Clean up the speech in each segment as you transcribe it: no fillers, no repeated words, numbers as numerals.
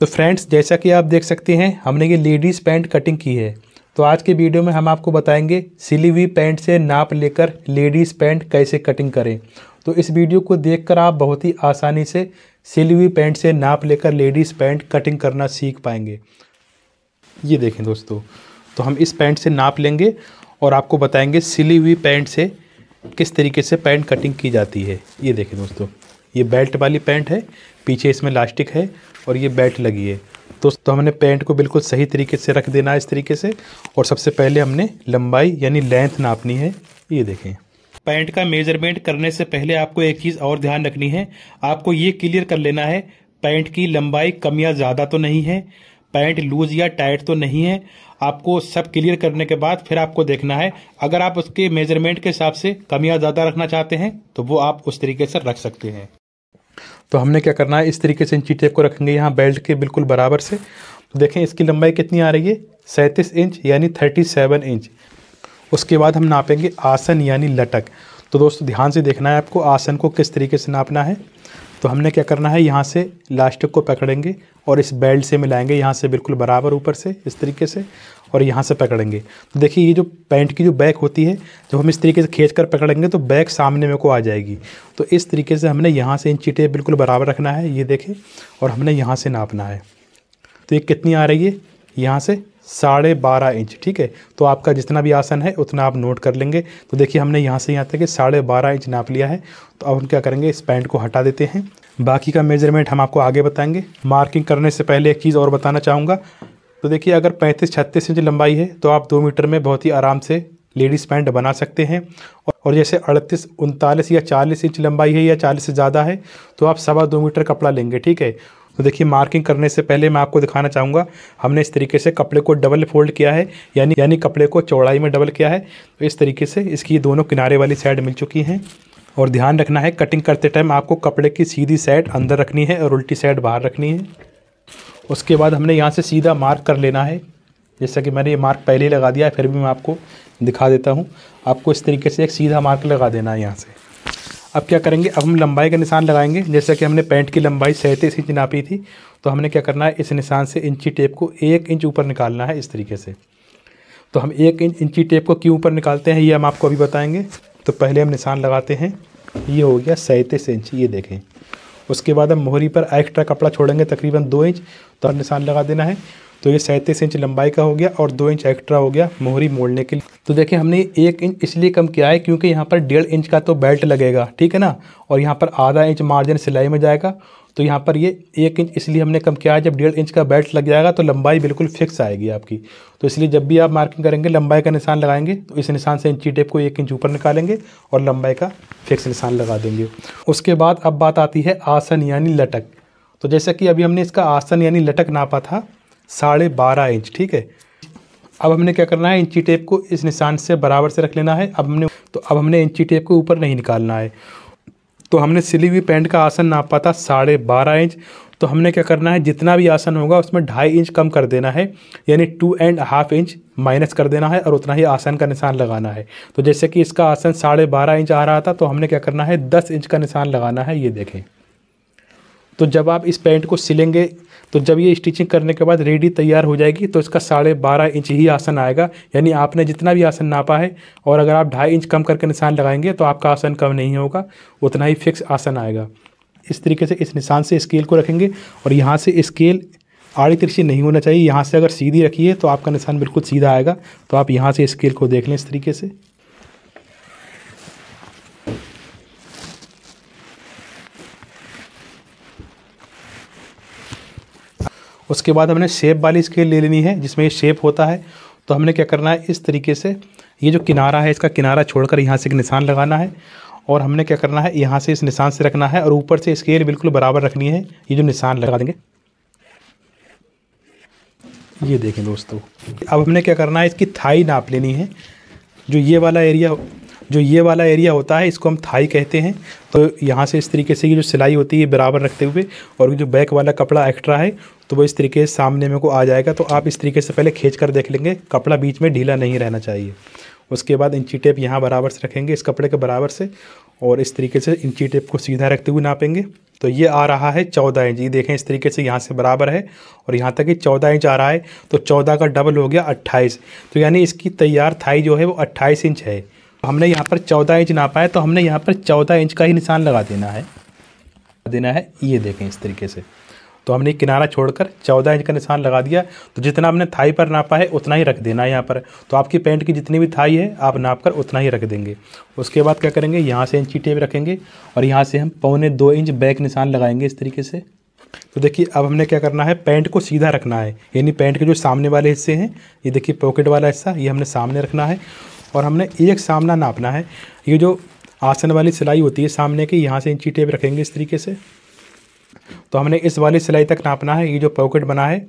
तो फ्रेंड्स, जैसा कि आप देख सकते हैं हमने ये लेडीज़ पैंट कटिंग की है। तो आज के वीडियो में हम आपको बताएंगे सिली हुई पैंट से नाप लेकर लेडीज़ पैंट कैसे कटिंग करें। तो इस वीडियो को देखकर आप बहुत ही आसानी से सिली हुई पैंट से नाप लेकर लेडीज़ पैंट कटिंग करना सीख पाएंगे। ये देखें दोस्तों, तो हम इस पैंट से नाप लेंगे और आपको बताएंगे सिली हुई पैंट से किस तरीके से पैंट कटिंग की जाती है। ये देखें दोस्तों, ये बेल्ट वाली पैंट है, पीछे इसमें इलास्टिक है और ये बेल्ट लगी है। तो हमने पैंट को बिल्कुल सही तरीके से रख देना है इस तरीके से। और सबसे पहले हमने लंबाई यानी लेंथ नापनी है। ये देखें, पैंट का मेजरमेंट करने से पहले आपको एक चीज़ और ध्यान रखनी है। आपको ये क्लियर कर लेना है पैंट की लंबाई कम या ज़्यादा तो नहीं है, पैंट लूज या टाइट तो नहीं है। आपको सब क्लियर करने के बाद फिर आपको देखना है, अगर आप उसके मेजरमेंट के हिसाब से कम या ज़्यादा रखना चाहते हैं तो वो आप उस तरीके से रख सकते हैं। तो हमने क्या करना है, इस तरीके से इंची टेप को रखेंगे यहाँ बेल्ट के बिल्कुल बराबर से। तो देखें इसकी लंबाई कितनी आ रही है, 37 इंच यानी 37 इंच। उसके बाद हम नापेंगे आसन यानी लटक। तो दोस्तों ध्यान से देखना है आपको आसन को किस तरीके से नापना है। तो हमने क्या करना है, यहाँ से इलास्टिक को पकड़ेंगे और इस बेल्ट से मिलाएंगे, यहाँ से बिल्कुल बराबर ऊपर से इस तरीके से, और यहाँ से पकड़ेंगे। तो देखिए ये जो पैंट की जो बैक होती है, जब हम इस तरीके से खींच कर पकड़ेंगे तो बैक सामने में को आ जाएगी। तो इस तरीके से हमने यहाँ से इंची टेप बिल्कुल बराबर रखना है, ये देखें, और हमने यहाँ से नापना है। तो ये कितनी आ रही है, यहाँ से 12.5 इंच। ठीक है, तो आपका जितना भी आसन है उतना आप नोट कर लेंगे। तो देखिए हमने यहाँ से यहाँ तक 12.5 इंच नाप लिया है। तो अब हम क्या करेंगे, इस पैंट को हटा देते हैं। बाकी का मेजरमेंट हम आपको आगे बताएंगे। मार्किंग करने से पहले एक चीज़ और बताना चाहूँगा। तो देखिए अगर 35-36 इंच लंबाई है तो आप 2 मीटर में बहुत ही आराम से लेडीज़ पैंट बना सकते हैं। और जैसे 38, 39 या 40 इंच लंबाई है या 40 से ज़्यादा है तो आप 2.25 मीटर कपड़ा लेंगे। ठीक है, तो देखिए मार्किंग करने से पहले मैं आपको दिखाना चाहूँगा, हमने इस तरीके से कपड़े को डबल फोल्ड किया है, यानी कपड़े को चौड़ाई में डबल किया है। तो इस तरीके से इसकी दोनों किनारे वाली साइड मिल चुकी हैं। और ध्यान रखना है कटिंग करते टाइम आपको कपड़े की सीधी साइड अंदर रखनी है और उल्टी साइड बाहर रखनी है। उसके बाद हमने यहाँ से सीधा मार्क कर लेना है। जैसा कि मैंने ये मार्क पहले ही लगा दिया है, फिर भी मैं आपको दिखा देता हूँ। आपको इस तरीके से एक सीधा मार्क लगा देना है यहाँ से। अब क्या करेंगे, अब हम लंबाई का निशान लगाएंगे। जैसा कि हमने पैंट की लंबाई 37 इंच नापी थी, तो हमने क्या करना है, इस निशान से इंची टेप को 1 इंच ऊपर निकालना है इस तरीके से। तो हम 1 इंची टेप को क्यों ऊपर निकालते हैं ये हम आपको अभी बताएंगे। तो पहले हम निशान लगाते हैं, ये हो गया 37 इंच, ये देखें। उसके बाद हम मोहरी पर एक्स्ट्रा कपड़ा छोड़ेंगे तकरीबन 2 इंच, तो निशान लगा देना है। तो ये 37 इंच लंबाई का हो गया और 2 इंच एक्स्ट्रा हो गया मोहरी मोड़ने के लिए। तो देखिए हमने 1 इंच इसलिए कम किया है क्योंकि यहाँ पर 1.5 इंच का तो बेल्ट लगेगा, ठीक है ना, और यहाँ पर आधा इंच मार्जिन सिलाई में जाएगा। तो यहाँ पर ये 1 इंच इसलिए हमने कम किया है, जब 1.5 इंच का बेल्ट लग जाएगा तो लंबाई बिल्कुल फिक्स आएगी आपकी। तो इसलिए जब भी आप मार्किंग करेंगे लंबाई का निशान लगाएंगे तो इस निशान से इंची टेप को 1 इंच ऊपर निकालेंगे और लंबाई का फिक्स निशान लगा देंगे। उसके बाद अब बात आती है आसन यानी लटक। तो जैसा कि अभी हमने इसका आसन यानी लटक नापा था 12.5 इंच। ठीक है, अब हमने क्या करना है, इंची टेप को इस निशान से बराबर से रख लेना है। अब हमने इंची टेप को ऊपर नहीं निकालना है। तो हमने सिली हुई पैंट का आसन नापा था 12.5 इंच। तो हमने क्या करना है, जितना भी आसन होगा उसमें 2.5 इंच कम कर देना है, यानी 2.5 इंच माइनस कर देना है और उतना ही आसन का निशान लगाना है। तो जैसे कि इसका आसन 12.5 इंच आ रहा था, तो हमने क्या करना है, 10 इंच का निशान लगाना है। ये देखें, तो जब आप इस पैंट को सिलेंगे, तो जब ये स्टिचिंग करने के बाद रेडी तैयार हो जाएगी तो इसका 12.5 इंच ही आसन आएगा। यानी आपने जितना भी आसन नापा है, और अगर आप 2.5 इंच कम करके निशान लगाएंगे तो आपका आसन कम नहीं होगा, उतना ही फिक्स आसन आएगा। इस तरीके से इस निशान से स्केल को रखेंगे और यहाँ से स्केल आड़ी तिरछी नहीं होना चाहिए। यहाँ से अगर सीधी रखिए तो आपका निशान बिल्कुल सीधा आएगा। तो आप यहाँ से स्केल को देख लें इस तरीके से। उसके बाद हमने शेप वाली स्केल ले लेनी है जिसमें ये शेप होता है। तो हमने क्या करना है, इस तरीके से ये जो किनारा है इसका किनारा छोड़कर यहाँ से एक निशान लगाना है। और हमने क्या करना है, यहाँ से इस निशान से रखना है और ऊपर से स्केल बिल्कुल बराबर रखनी है। ये जो निशान लगा देंगे, ये देखें दोस्तों। अब हमने क्या करना है, इसकी थाई नाप लेनी है। जो ये वाला एरिया होता है इसको हम थाई कहते हैं। तो यहाँ से इस तरीके से ये जो सिलाई होती है बराबर रखते हुए, और जो बैक वाला कपड़ा एक्स्ट्रा है तो वो इस तरीके से सामने में को आ जाएगा। तो आप इस तरीके से पहले खींच कर देख लेंगे, कपड़ा बीच में ढीला नहीं रहना चाहिए। उसके बाद इंची टेप यहाँ बराबर से रखेंगे इस कपड़े के बराबर से, और इस तरीके से इंची टेप को सीधा रखते हुए नापेंगे। तो ये आ रहा है 14 इंच। ये देखें इस तरीके से यहाँ से बराबर है और यहाँ तक ये 14 इंच आ रहा है। तो 14 का डबल हो गया 28। तो यानी इसकी तैयार थाई जो है वो 28 इंच है। हमने यहाँ पर 14 इंच नापा है, तो हमने यहाँ पर 14 इंच का ही निशान लगा देना है। ये देखें इस तरीके से। तो हमने किनारा छोड़कर 14 इंच का निशान लगा दिया। तो जितना हमने थाई पर नापा है उतना ही रख देना है यहाँ पर। तो आपकी पैंट की जितनी भी थाई है आप नाप कर उतना ही रख देंगे। उसके बाद क्या करेंगे, यहाँ से इंची टेप रखेंगे और यहाँ से हम 1.25 इंच बैक निशान लगाएंगे इस तरीके से। तो देखिए अब हमने क्या करना है, पैंट को सीधा रखना है, यानी पैंट के जो सामने वाले हिस्से हैं, ये देखिए पॉकेट वाला हिस्सा, ये हमने सामने रखना है और हमने एक सामना नापना है। ये जो आसन वाली सिलाई होती है सामने की, यहाँ से इंची टेप रखेंगे इस तरीके से। तो हमने इस वाली सिलाई तक नापना है। ये जो पॉकेट बना है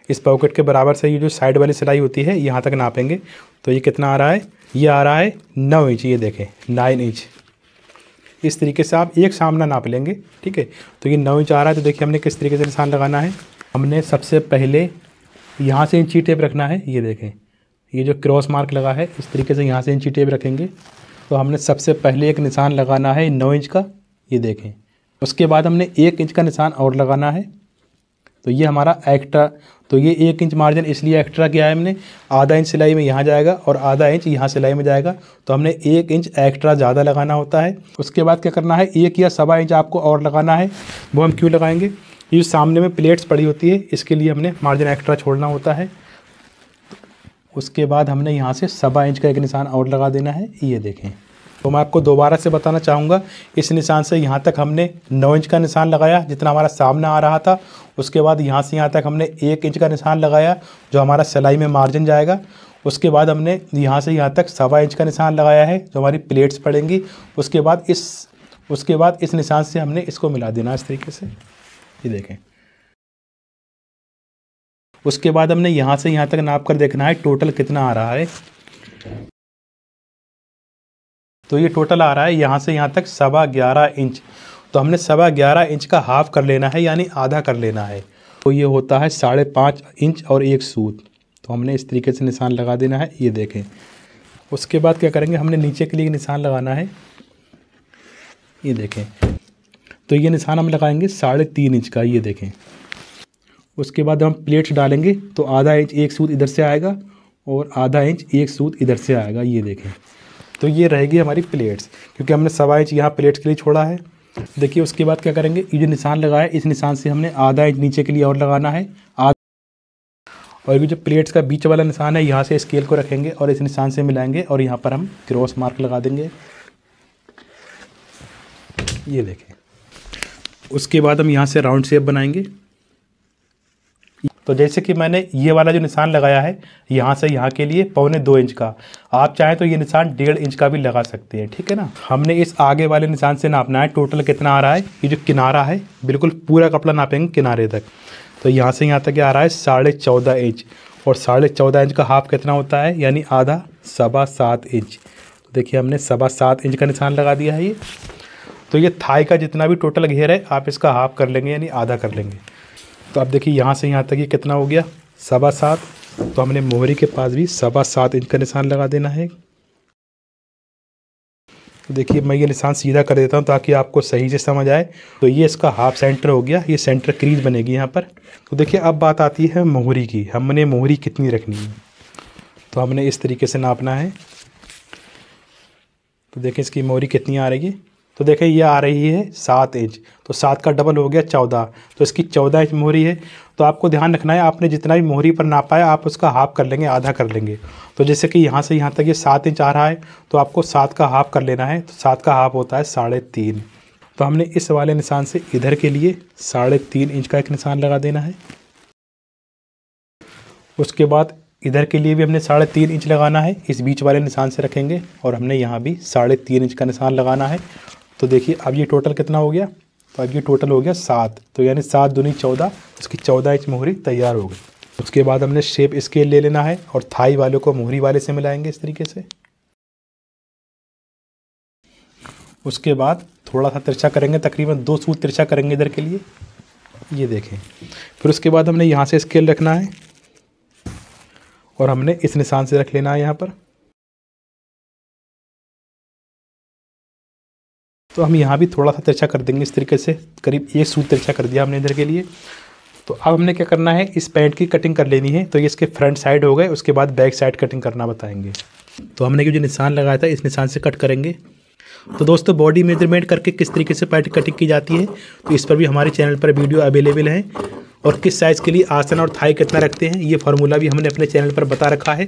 इस पॉकेट के बराबर से ये जो साइड वाली सिलाई होती है यहाँ तक नापेंगे। तो ये कितना आ रहा है, ये आ रहा है 9 इंच। ये देखें 9 इंच। इस तरीके से आप एक सामना नाप लेंगे, ठीक है। तो ये 9 इंच आ रहा है। तो देखिए हमने किस तरीके से निशान लगाना है। हमने सबसे पहले यहाँ से इंची टेप रखना है। ये देखें ये जो क्रॉस मार्क लगा है इस तरीके से यहाँ से इंची टेप रखेंगे। तो हमने सबसे पहले एक निशान लगाना है 9 इंच का, ये देखें। उसके बाद हमने 1 इंच का निशान और लगाना है। तो ये हमारा एक्स्ट्रा, तो ये 1 इंच मार्जिन इसलिए एक्स्ट्रा किया है हमने, आधा इंच सिलाई में यहाँ जाएगा और आधा इंच यहाँ सिलाई में जाएगा। तो हमने 1 इंच एक्स्ट्रा ज़्यादा लगाना होता है। उसके बाद क्या करना है, 1 या सवा इंच आपको और लगाना है। वो हम क्यों लगाएंगे, ये सामने में प्लेट्स पड़ी होती है इसके लिए हमने मार्जिन एक्स्ट्रा छोड़ना होता है। उसके बाद हमने यहाँ से सवा इंच का एक निशान और लगा देना है। ये देखें। तो मैं आपको दोबारा से बताना चाहूँगा, इस निशान से यहाँ तक हमने 9 इंच का निशान लगाया जितना हमारा सामने आ रहा था। उसके बाद यहाँ से यहाँ तक हमने 1 इंच का निशान लगाया जो हमारा सिलाई में मार्जिन जाएगा। उसके बाद हमने यहाँ से यहाँ तक सवा इंच का निशान लगाया है जो हमारी प्लेट्स पड़ेंगी। उसके बाद इस निशान से हमने इसको मिला देना इस तरीके से। ये देखें। उसके बाद हमने यहाँ से यहाँ तक नाप कर देखना है टोटल कितना आ रहा है। तो ये टोटल आ रहा है यहाँ से यहाँ तक 11.25 इंच। तो हमने 11.25 इंच का हाफ कर लेना है, यानी आधा कर लेना है। तो ये होता है 5.5 इंच और 1 सूत। तो हमने इस तरीके से निशान लगा देना है। ये देखें। उसके बाद क्या करेंगे, हमने नीचे के लिए निशान लगाना है। ये देखें। तो ये निशान हम लगाएंगे 3.5 इंच का। ये देखें। उसके बाद हम प्लेट्स डालेंगे तो आधा इंच 1 सूत इधर से आएगा और आधा इंच 1 सूत इधर से आएगा। ये देखें। तो ये रहेगी हमारी प्लेट्स, क्योंकि हमने सवा इंच यहाँ प्लेट्स के लिए छोड़ा है। देखिए उसके बाद क्या करेंगे, ये जो निशान लगाया इस निशान से हमने आधा इंच नीचे के लिए और लगाना है। और ये जो प्लेट्स का बीच वाला निशान है यहाँ से स्केल को रखेंगे और इस निशान से मिलाएंगे और यहाँ पर हम क्रॉस मार्क लगा देंगे। ये देखें। उसके बाद हम यहाँ से राउंड शेप बनाएंगे। तो जैसे कि मैंने ये वाला जो निशान लगाया है यहाँ से यहाँ के लिए 1.25 इंच का, आप चाहें तो ये निशान 1.5 इंच का भी लगा सकते हैं, ठीक है ना। हमने इस आगे वाले निशान से नापना है टोटल कितना आ रहा है। ये जो किनारा है बिल्कुल पूरा कपड़ा नापेंगे किनारे तक। तो यहाँ से यहाँ तक आ रहा है 14.5 इंच और 14.5 इंच का हाफ कितना होता है, यानी आधा 7.25 इंच। तो देखिए हमने 7.25 इंच का निशान लगा दिया है ये। तो ये थाई का जितना भी टोटल घेर है आप इसका हाफ कर लेंगे, यानी आधा कर लेंगे। तो आप देखिए यहाँ से यहाँ तक ये कितना हो गया 7.25। तो हमने मोहरी के पास भी 7.25 इंच का निशान लगा देना है। तो देखिए मैं ये निशान सीधा कर देता हूँ ताकि आपको सही से समझ आए। तो ये इसका हाफ सेंटर हो गया, ये सेंटर क्रीज बनेगी यहाँ पर। तो देखिए अब बात आती है मोहरी की, हमने मोहरी कितनी रखनी है। तो हमने इस तरीके से नापना है। तो देखिए इसकी मोहरी कितनी आ रही है। तो देखिए ये आ रही है 7 इंच। तो 7 का डबल हो गया 14। तो इसकी 14 इंच मोहरी है। तो आपको ध्यान रखना है, आपने जितना भी मोहरी पर नापा है आप उसका हाफ कर लेंगे, आधा कर लेंगे। तो जैसे कि यहाँ से यहाँ तक ये 7 इंच आ रहा है तो आपको 7 का हाफ कर लेना है। तो 7 का हाफ होता है 3.5। तो हमने इस वाले निशान से इधर के लिए 3.5 इंच का एक निशान लगा देना है। उसके बाद इधर के लिए भी हमने 3.5 इंच लगाना है। इस बीच वाले निशान से रखेंगे और हमने यहाँ भी 3.5 इंच का निशान लगाना है। तो देखिए अब ये टोटल कितना हो गया, तो अब ये टोटल हो गया 7। तो यानी 7 दूनी 14, उसकी 14 इंच मोहरी तैयार हो गई। उसके बाद हमने शेप स्केल ले लेना है और थाई वाले को मोहरी वाले से मिलाएंगे इस तरीके से। उसके बाद थोड़ा सा तिरछा करेंगे, तकरीबन 2 सूत तिरछा करेंगे इधर के लिए। ये देखें। फिर उसके बाद हमने यहाँ से स्केल रखना है और हमने इस निशान से रख लेना है यहाँ पर। तो हम यहाँ भी थोड़ा सा तिरछा कर देंगे इस तरीके से, करीब 1 सूत तिरछा कर दिया हमने इधर के लिए। तो अब हमने क्या करना है, इस पैंट की कटिंग कर लेनी है। तो ये इसके फ्रंट साइड हो गए, उसके बाद बैक साइड कटिंग करना बताएंगे। तो हमने जो निशान लगाया था इस निशान से कट करेंगे। तो दोस्तों बॉडी मेजरमेंट करके किस तरीके से पैंट कटिंग की जाती है, तो इस पर भी हमारे चैनल पर वीडियो अवेलेबल है। और किस साइज़ के लिए आसन और थाई कितना रखते हैं, ये फार्मूला भी हमने अपने चैनल पर बता रखा है।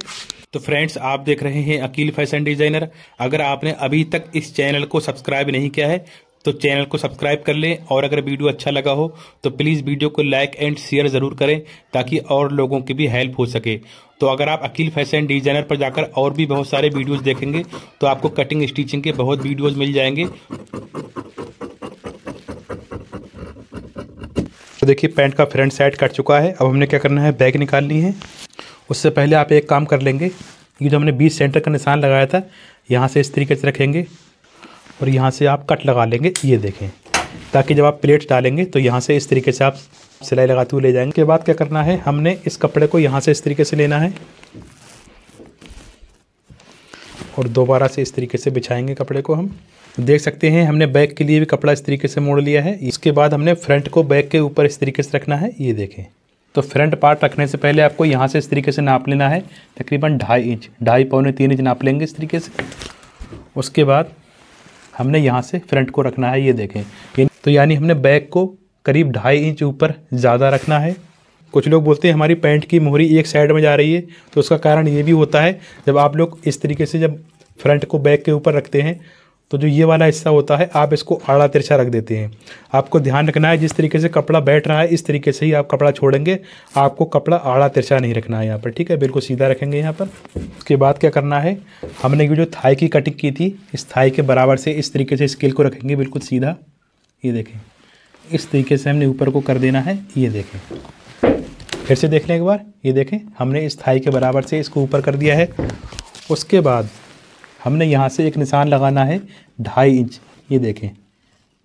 तो फ्रेंड्स, आप देख रहे हैं अकील फैशन डिजाइनर। अगर आपने अभी तक इस चैनल को सब्सक्राइब नहीं किया है तो चैनल को सब्सक्राइब कर लें, और अगर वीडियो अच्छा लगा हो तो प्लीज़ वीडियो को लाइक एंड शेयर ज़रूर करें ताकि और लोगों की भी हेल्प हो सके। तो अगर आप अकील फैशन डिजाइनर पर जाकर और भी बहुत सारे वीडियोस देखेंगे तो आपको कटिंग स्टिचिंग के बहुत वीडियोस मिल जाएंगे। तो देखिए पैंट का फ्रंट साइड कट चुका है। अब हमने क्या करना है, बैक निकालनी है। उससे पहले आप एक काम कर लेंगे, ये जो हमने 20 सेंटर का निशान लगाया था यहाँ से इस तरीके से रखेंगे और यहाँ से आप कट लगा लेंगे, ये देखें, ताकि जब आप प्लेट्स डालेंगे तो यहाँ से इस तरीके से आप सिलाई लगाते हुए ले जाएंगे। के बाद क्या करना है, हमने इस कपड़े को यहाँ से इस तरीके से लेना है और दोबारा से इस तरीके से बिछाएंगे कपड़े को। हम देख सकते हैं हमने बैक के लिए भी कपड़ा इस तरीके से मोड़ लिया है। इसके बाद हमने फ्रंट को बैक के ऊपर इस तरीके से रखना है, ये देखें। तो फ्रंट पार्ट रखने से पहले आपको यहाँ से इस तरीके से नाप लेना है, तकरीबन 2.5 इंच, 2.5 पौने 3 इंच नाप लेंगे इस तरीके से। उसके बाद हमने यहाँ से फ्रंट को रखना है, ये देखें। तो यानी हमने बैक को करीब 2.5 इंच ऊपर ज़्यादा रखना है। कुछ लोग बोलते हैं हमारी पैंट की मोहरी एक साइड में जा रही है, तो उसका कारण ये भी होता है, जब आप लोग इस तरीके से जब फ्रंट को बैक के ऊपर रखते हैं तो जो ये वाला हिस्सा होता है आप इसको आड़ा तिरछा रख देते हैं। आपको ध्यान रखना है जिस तरीके से कपड़ा बैठ रहा है इस तरीके से ही आप कपड़ा छोड़ेंगे, आपको कपड़ा आड़ा तिरछा नहीं रखना है यहाँ पर, ठीक है, बिल्कुल सीधा रखेंगे यहाँ पर। उसके बाद क्या करना है, हमने ये जो थाई की कटिंग की थी इस थाई के बराबर से इस तरीके से स्केल को रखेंगे बिल्कुल सीधा, ये देखें, इस तरीके से हमने ऊपर को कर देना है, ये देखें। फिर से देख लें एक बार, ये देखें हमने इस थाई के बराबर से इसको ऊपर कर दिया है। उसके बाद हमने यहाँ से एक निशान लगाना है 2.5 इंच, ये देखें।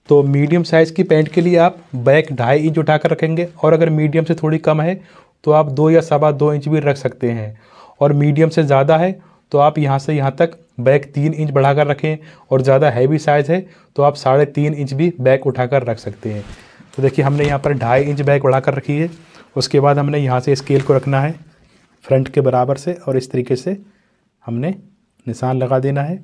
तो मीडियम साइज़ की पैंट के लिए आप बैक 2.5 इंच उठाकर रखेंगे, और अगर मीडियम से थोड़ी कम है तो आप 2 या 2.25 इंच भी रख सकते हैं, और मीडियम से ज़्यादा है तो आप यहाँ से यहाँ तक बैक 3 इंच बढ़ाकर रखें, और ज़्यादा हैवी साइज़ है तो आप 3.5 इंच भी बैक उठाकर रख सकते हैं। तो देखिए हमने यहाँ पर 2.5 इंच बैक बढ़ाकर रखी है। उसके बाद हमने यहाँ से स्केल को रखना है फ्रंट के बराबर से, और इस तरीके से हमने निशान लगा देना है।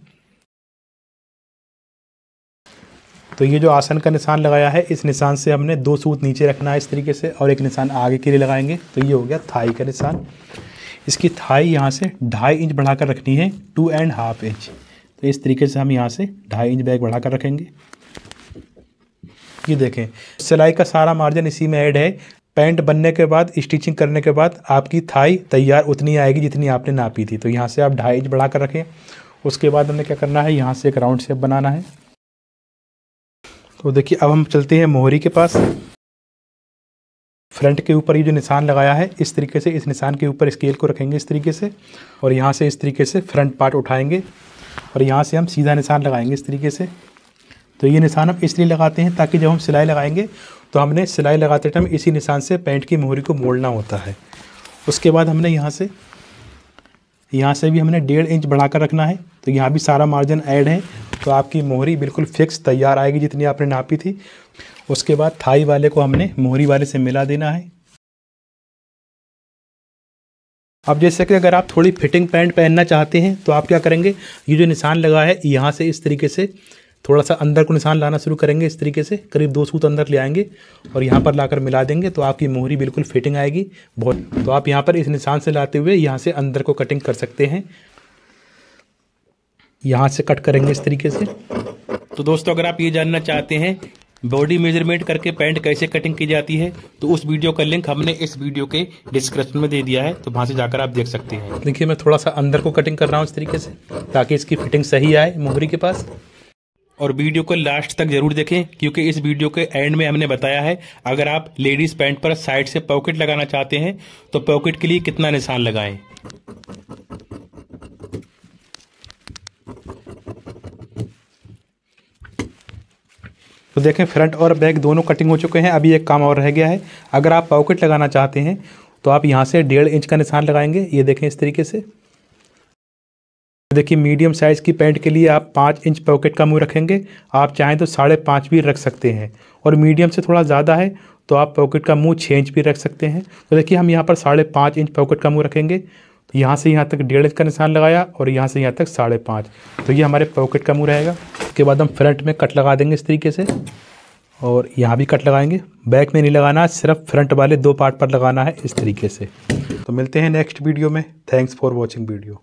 तो ये जो आसन का निशान लगाया है इस निशान से हमने 2 सूत नीचे रखना है इस तरीके से, और एक निशान आगे के लिए लगाएंगे। तो ये हो गया थाई का निशान। इसकी थाई यहाँ से 2.5 इंच बढ़ाकर रखनी है, 2.5 इंच। तो इस तरीके से हम यहाँ से 2.5 इंच बैक बढ़ाकर रखेंगे। ये देखें सिलाई का सारा मार्जिन इसी में ऐड है। पैंट बनने के बाद स्टिचिंग करने के बाद आपकी थाई तैयार उतनी आएगी जितनी आपने नापी थी। तो यहाँ से आप 2.5 इंच बढ़ा कर रखें। उसके बाद हमने क्या करना है, यहाँ से एक राउंड शेप बनाना है। तो देखिए अब हम चलते हैं मोहरी के पास। फ्रंट के ऊपर ये जो निशान लगाया है इस तरीके से इस निशान के ऊपर स्केल को रखेंगे इस तरीके से, और यहाँ से इस तरीके से फ्रंट पार्ट उठाएंगे और यहाँ से हम सीधा निशान लगाएंगे इस तरीके से। तो ये निशान हम इसलिए लगाते हैं ताकि जब हम सिलाई लगाएंगे तो हमने सिलाई लगाते टाइम इसी निशान से पैंट की मोहरी को मोड़ना होता है। उसके बाद हमने यहाँ से भी हमने 1.5 इंच बढ़ाकर रखना है। तो यहाँ भी सारा मार्जिन ऐड है, तो आपकी मोहरी बिल्कुल फिक्स तैयार आएगी जितनी आपने नापी थी। उसके बाद थाई वाले को हमने मोहरी वाले से मिला देना है। अब जैसे कि अगर आप थोड़ी फिटिंग पैंट पहनना चाहते हैं तो आप क्या करेंगे, ये जो निशान लगा है यहाँ से इस तरीके से थोड़ा सा अंदर को निशान लाना शुरू करेंगे इस तरीके से, करीब 2 सूत अंदर ले आएंगे और यहाँ पर लाकर मिला देंगे, तो आपकी मोहरी बिल्कुल फिटिंग आएगी बहुत। तो आप यहाँ पर इस निशान से लाते हुए यहाँ से अंदर को कटिंग कर सकते हैं। यहाँ से कट करेंगे इस तरीके से। तो दोस्तों अगर आप ये जानना चाहते हैं बॉडी मेजरमेंट करके पैंट कैसे कटिंग की जाती है तो उस वीडियो का लिंक हमने इस वीडियो के डिस्क्रिप्शन में दे दिया है, तो वहाँ से जाकर आप देख सकते हैं। देखिए मैं थोड़ा सा अंदर को कटिंग कर रहा हूँ इस तरीके से ताकि इसकी फिटिंग सही आए मोहरी के पास। और वीडियो को लास्ट तक जरूर देखें क्योंकि इस वीडियो के एंड में हमने बताया है अगर आप लेडीज पैंट पर साइड से पॉकेट लगाना चाहते हैं तो पॉकेट के लिए कितना निशान लगाएं। तो देखें फ्रंट और बैक दोनों कटिंग हो चुके हैं। अभी एक काम और रह गया है, अगर आप पॉकेट लगाना चाहते हैं तो आप यहाँ से 1.5 इंच का निशान लगाएंगे। ये देखें इस तरीके से देखिए मीडियम साइज़ की पैंट के लिए आप 5 इंच पॉकेट का मुंह रखेंगे, आप चाहें तो 5.5 भी रख सकते हैं। और मीडियम से थोड़ा ज़्यादा है तो आप पॉकेट का मुंह 6 इंच भी रख सकते हैं। तो देखिए हम यहाँ पर 5.5 इंच पॉकेट का मुंह रखेंगे, तो यहाँ से यहाँ तक 1.5 इंच का निशान लगाया और यहाँ से यहाँ तक 5.5, तो ये हमारे पॉकेट का मुंह रहेगा। उसके बाद हम फ्रंट में कट लगा देंगे इस तरीके से, और यहाँ भी कट लगाएंगे। बैक में नहीं लगाना, सिर्फ फ्रंट वाले 2 पार्ट पर लगाना है इस तरीके से। तो मिलते हैं नेक्स्ट वीडियो में। Thanks for watching video.